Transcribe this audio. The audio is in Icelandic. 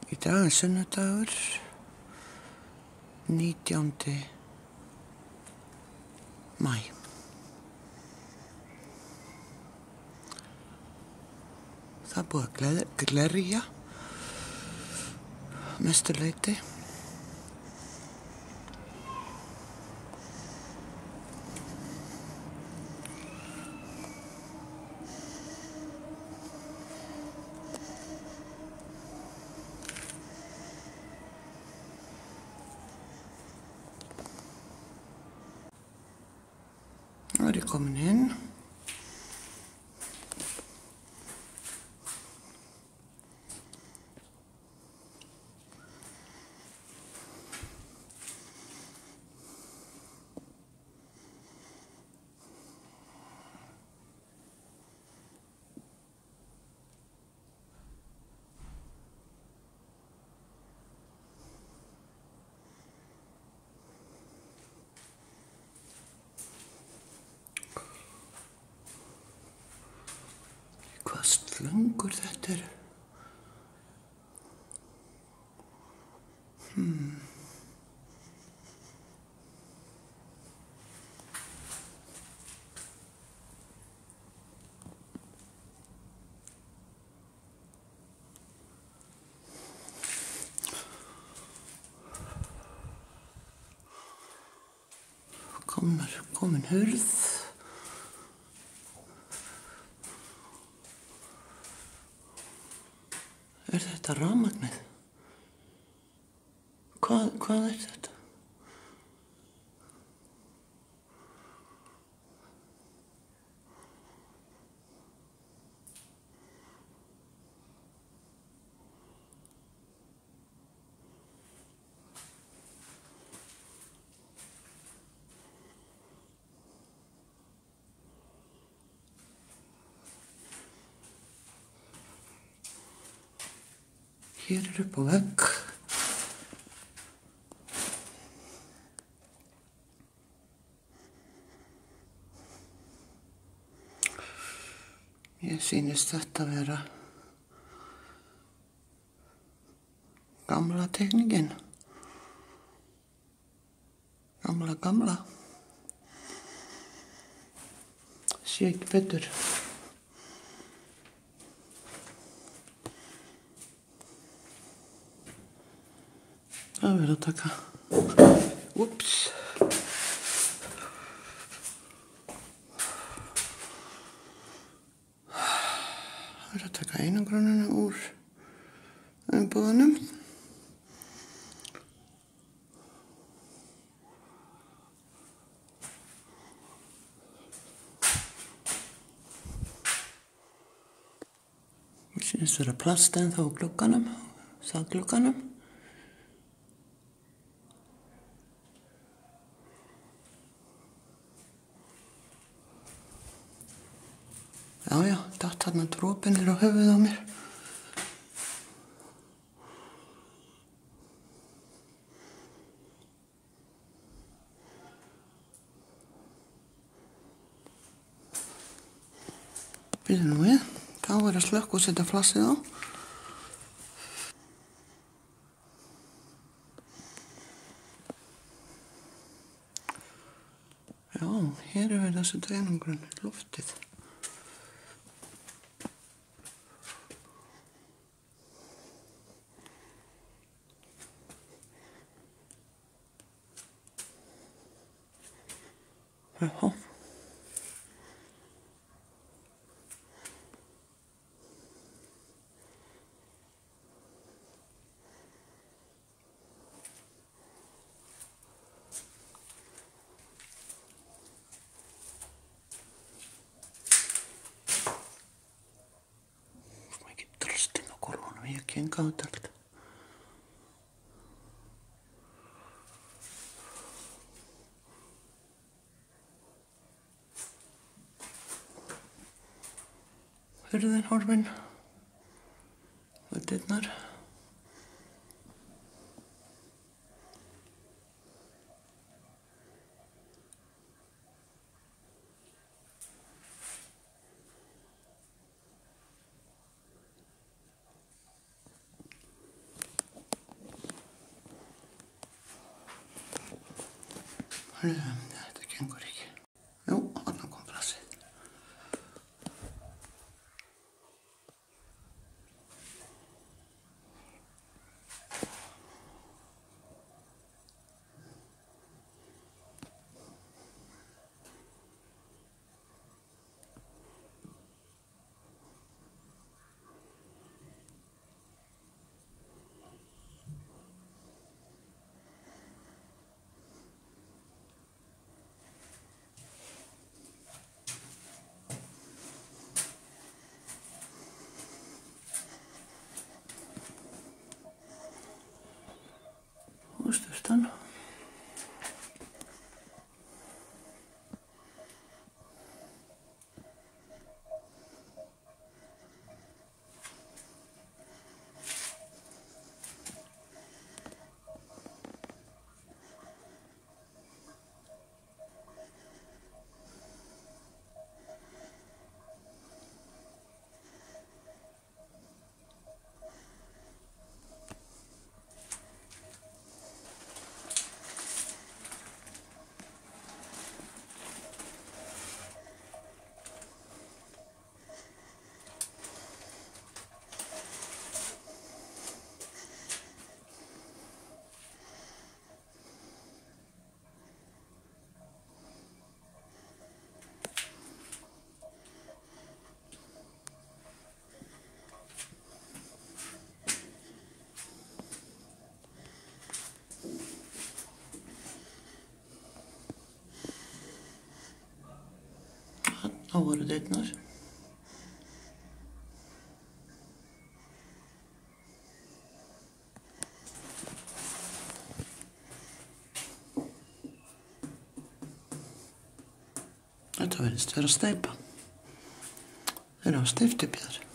Í dag er sunnudagur, 19. maí. Það er búið að glerja mestu leyti. Nú er ég komin inn. Hvað slöngur þetta eru. Komin hurð. Er þetta rafmagnið? Hvað er þetta? Hér er upp á vegg. Mér sýnist þetta vera gamla teikningin. Gamla. Sé ekki betur. Það verður að taka. Úps. Það verður að taka einangrunina úr umbúðunum. Mér sýnist vera plast ennþá á glugganum, þakglugganum. Já, datt þarna dropinn á höfuðið á mér. Bíddu nú við, þá er að slökkva og setja flassið á. Já, hér er verið að setja einangrun í loftið. Já. Svo ekki drastinn á gólfunum, ég kenga á þetta allt. Hurðin horfin og dyrnar. Þetta gengur ekki. Jú, þarna kom brassið. Og sturtan. Þá voru dyrnar. Þetta virðist vera steypa. Þeir hafa steypt upp í þær.